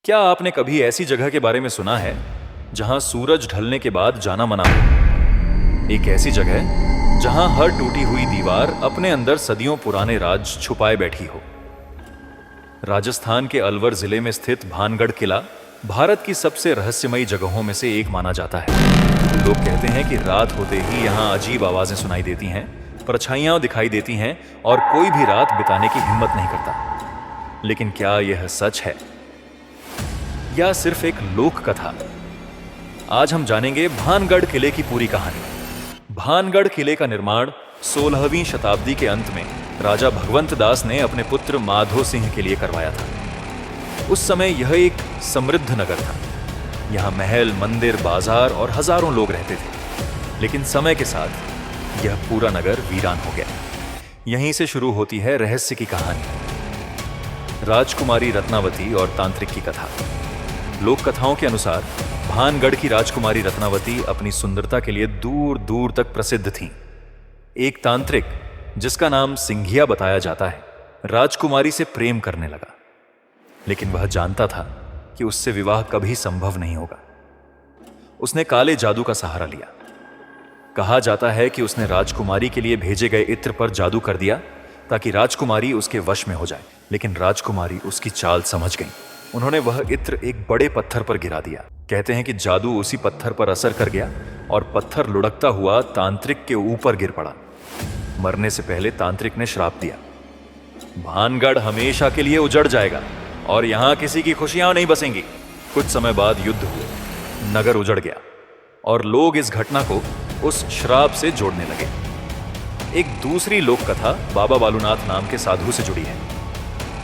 क्या आपने कभी ऐसी जगह के बारे में सुना है जहां सूरज ढलने के बाद जाना मना हो? एक ऐसी जगह जहां हर टूटी हुई दीवार अपने अंदर सदियों पुराने राज छुपाए बैठी हो। राजस्थान के अलवर जिले में स्थित भानगढ़ किला भारत की सबसे रहस्यमयी जगहों में से एक माना जाता है। लोग कहते हैं कि रात होते ही यहाँ अजीब आवाजें सुनाई देती हैं, परछाइयां दिखाई देती हैं और कोई भी रात बिताने की हिम्मत नहीं करता। लेकिन क्या यह सच है या सिर्फ एक लोक कथा? आज हम जानेंगे भानगढ़ किले की पूरी कहानी। भानगढ़ किले का निर्माण 16वीं शताब्दी के अंत में राजा भगवंत दास ने अपने पुत्र माधो सिंह के लिए करवाया था। उस समय यह एक समृद्ध नगर था। यहाँ महल, मंदिर, बाजार और हजारों लोग रहते थे। लेकिन समय के साथ यह पूरा नगर वीरान हो गया। यहीं से शुरू होती है रहस्य की कहानी, राजकुमारी रत्नावती और तांत्रिक की कथा। लोक कथाओं के अनुसार भानगढ़ की राजकुमारी रत्नावती अपनी सुंदरता के लिए दूर दूर तक प्रसिद्ध थीं। एक तांत्रिक जिसका नाम सिंघिया बताया जाता है, राजकुमारी से प्रेम करने लगा। लेकिन वह जानता था कि उससे विवाह कभी संभव नहीं होगा। उसने काले जादू का सहारा लिया। कहा जाता है कि उसने राजकुमारी के लिए भेजे गए इत्र पर जादू कर दिया ताकि राजकुमारी उसके वश में हो जाए। लेकिन राजकुमारी उसकी चाल समझ गई। उन्होंने वह इत्र एक बड़े पत्थर पर गिरा दिया। कहते हैं कि जादू उसी पत्थर पर असर कर गया और पत्थर लुढ़कता हुआ तांत्रिक के ऊपर गिर पड़ा। मरने से पहले तांत्रिक ने श्राप दिया, भानगढ़ हमेशा के लिए उजड़ जाएगा और यहां किसी की खुशियां नहीं बसेंगी। कुछ समय बाद युद्ध हुए, नगर उजड़ गया और लोग इस घटना को उस श्राप से जोड़ने लगे। एक दूसरी लोक कथा बाबा बालूनाथ नाम के साधु से जुड़ी है।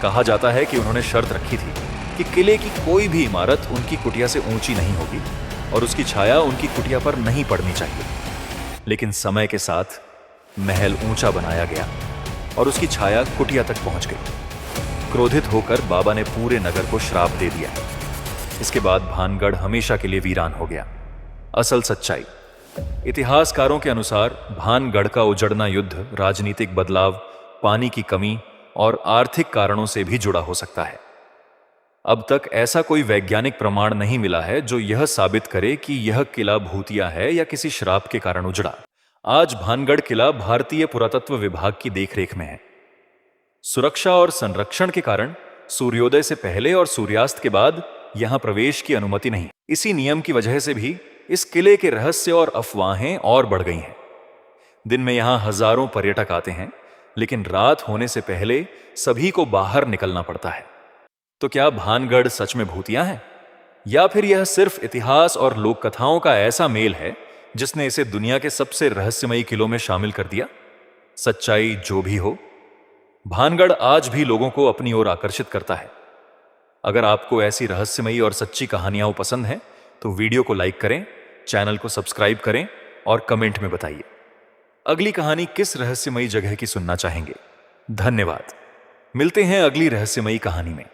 कहा जाता है कि उन्होंने शर्त रखी थी कि किले की कोई भी इमारत उनकी कुटिया से ऊंची नहीं होगी और उसकी छाया उनकी कुटिया पर नहीं पड़नी चाहिए। लेकिन समय के साथ महल ऊंचा बनाया गया और उसकी छाया कुटिया तक पहुंच गई। क्रोधित होकर बाबा ने पूरे नगर को श्राप दे दिया। इसके बाद भानगढ़ हमेशा के लिए वीरान हो गया। असल सच्चाई, इतिहासकारों के अनुसार भानगढ़ का उजड़ना युद्ध, राजनीतिक बदलाव, पानी की कमी और आर्थिक कारणों से भी जुड़ा हो सकता है। अब तक ऐसा कोई वैज्ञानिक प्रमाण नहीं मिला है जो यह साबित करे कि यह किला भूतिया है या किसी श्राप के कारण उजड़ा। आज भानगढ़ किला भारतीय पुरातत्व विभाग की देखरेख में है। सुरक्षा और संरक्षण के कारण सूर्योदय से पहले और सूर्यास्त के बाद यहां प्रवेश की अनुमति नहीं। इसी नियम की वजह से भी इस किले के रहस्य और अफवाहें और बढ़ गई हैं। दिन में यहां हजारों पर्यटक आते हैं, लेकिन रात होने से पहले सभी को बाहर निकलना पड़ता है। तो क्या भानगढ़ सच में भूतिया है या फिर यह सिर्फ इतिहास और लोक कथाओं का ऐसा मेल है जिसने इसे दुनिया के सबसे रहस्यमयी किलों में शामिल कर दिया? सच्चाई जो भी हो, भानगढ़ आज भी लोगों को अपनी ओर आकर्षित करता है। अगर आपको ऐसी रहस्यमयी और सच्ची कहानियां पसंद हैं तो वीडियो को लाइक करें, चैनल को सब्सक्राइब करें और कमेंट में बताइए अगली कहानी किस रहस्यमयी जगह की सुनना चाहेंगे। धन्यवाद। मिलते हैं अगली रहस्यमयी कहानी में।